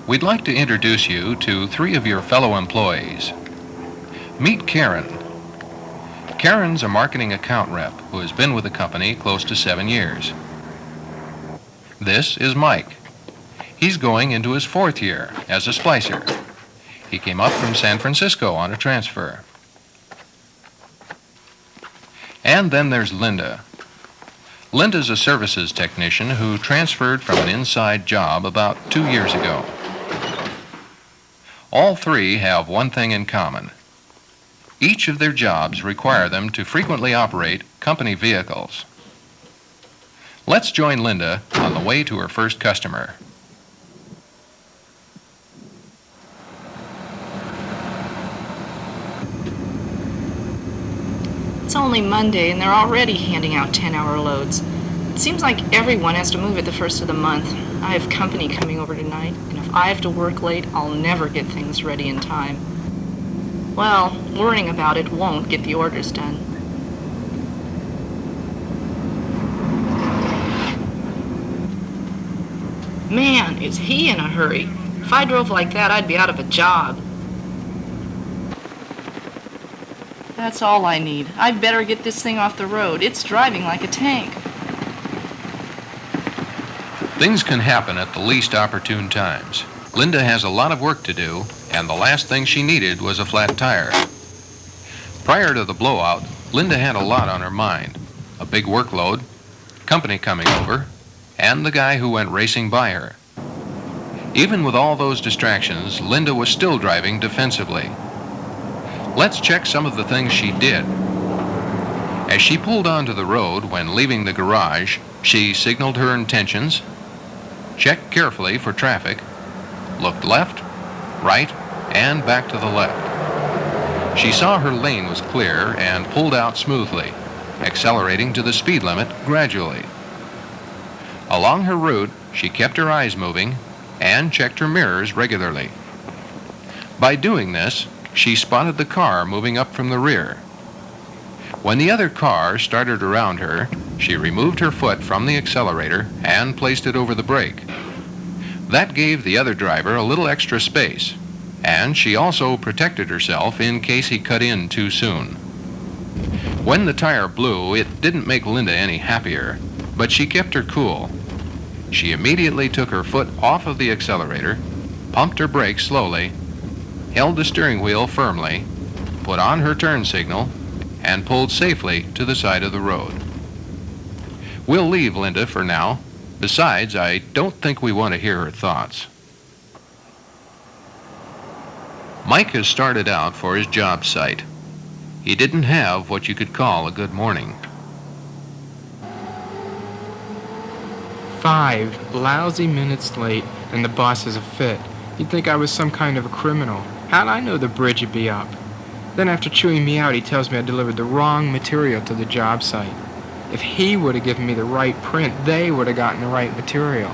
We'd like to introduce you to 3 of your fellow employees. Meet Karen. Karen's a marketing account rep who has been with the company close to 7 years. This is Mike. He's going into his 4th year as a splicer. He came up from San Francisco on a transfer. And then there's Linda. Linda's a services technician who transferred from an inside job about 2 years ago. All 3 have one thing in common. Each of their jobs require them to frequently operate company vehicles. Let's join Linda on the way to her first customer. It's only Monday and they're already handing out 10-hour loads. It seems like everyone has to move at the first of the month. I have company coming over tonight, and if I have to work late, I'll never get things ready in time. Well, worrying about it won't get the orders done. Man, is he in a hurry. If I drove like that, I'd be out of a job. That's all I need. I'd better get this thing off the road. It's driving like a tank. Things can happen at the least opportune times. Linda has a lot of work to do, and the last thing she needed was a flat tire. Prior to the blowout, Linda had a lot on her mind. A big workload, company coming over, and the guy who went racing by her. Even with all those distractions, Linda was still driving defensively. Let's check some of the things she did. As she pulled onto the road when leaving the garage, she signaled her intentions, checked carefully for traffic, looked left, right, and back to the left. She saw her lane was clear and pulled out smoothly, accelerating to the speed limit gradually. Along her route, she kept her eyes moving and checked her mirrors regularly. By doing this, she spotted the car moving up from the rear. When the other car started around her, she removed her foot from the accelerator and placed it over the brake. That gave the other driver a little extra space, and she also protected herself in case he cut in too soon. When the tire blew, it didn't make Linda any happier, but she kept her cool. She immediately took her foot off of the accelerator, pumped her brakes slowly, held the steering wheel firmly, put on her turn signal, and pulled safely to the side of the road. We'll leave Linda for now. Besides, I don't think we want to hear her thoughts. Mike has started out for his job site. He didn't have what you could call a good morning. 5 lousy minutes late, and the boss has a fit. You'd think I was some kind of a criminal. How'd I know the bridge would be up? Then after chewing me out, he tells me I delivered the wrong material to the job site. If he would have given me the right print, they would have gotten the right material.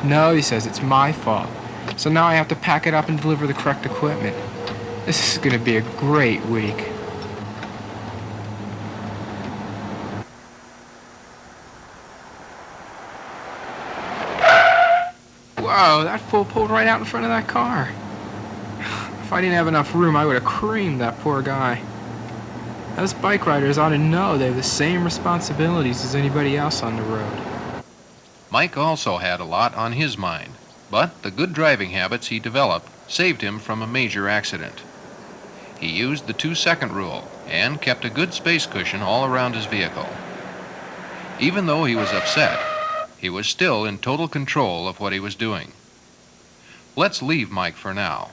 No, he says, it's my fault. So now I have to pack it up and deliver the correct equipment. This is going to be a great week. Whoa, that fool pulled right out in front of that car. If I didn't have enough room, I would have creamed that poor guy. Us bike riders ought to know they have the same responsibilities as anybody else on the road. Mike also had a lot on his mind, but the good driving habits he developed saved him from a major accident. He used the 2-second rule and kept a good space cushion all around his vehicle. Even though he was upset, he was still in total control of what he was doing. Let's leave Mike for now.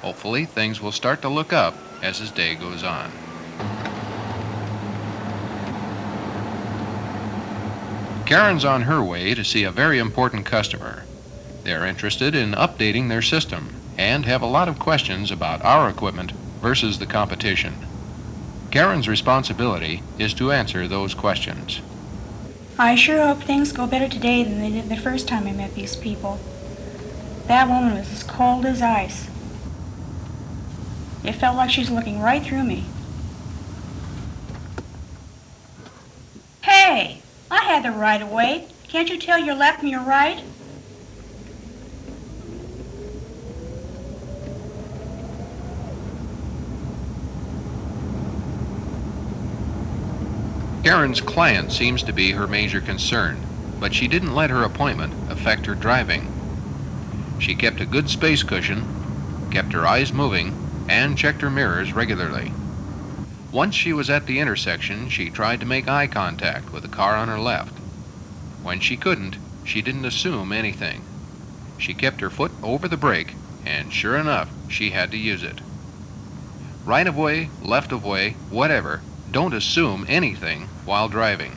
Hopefully, things will start to look up as his day goes on. Karen's on her way to see a very important customer. They're interested in updating their system and have a lot of questions about our equipment versus the competition. Karen's responsibility is to answer those questions. I sure hope things go better today than they did the first time I met these people. That woman was as cold as ice. It felt like she was looking right through me. Hey, I had the right of way. Can't you tell your left from your right? Karen's client seems to be her major concern, but she didn't let her appointment affect her driving. She kept a good space cushion, kept her eyes moving, and checked her mirrors regularly. Once she was at the intersection, she tried to make eye contact with the car on her left. When she couldn't, she didn't assume anything. She kept her foot over the brake, and sure enough, she had to use it. Right of way, left of way, whatever, don't assume anything while driving.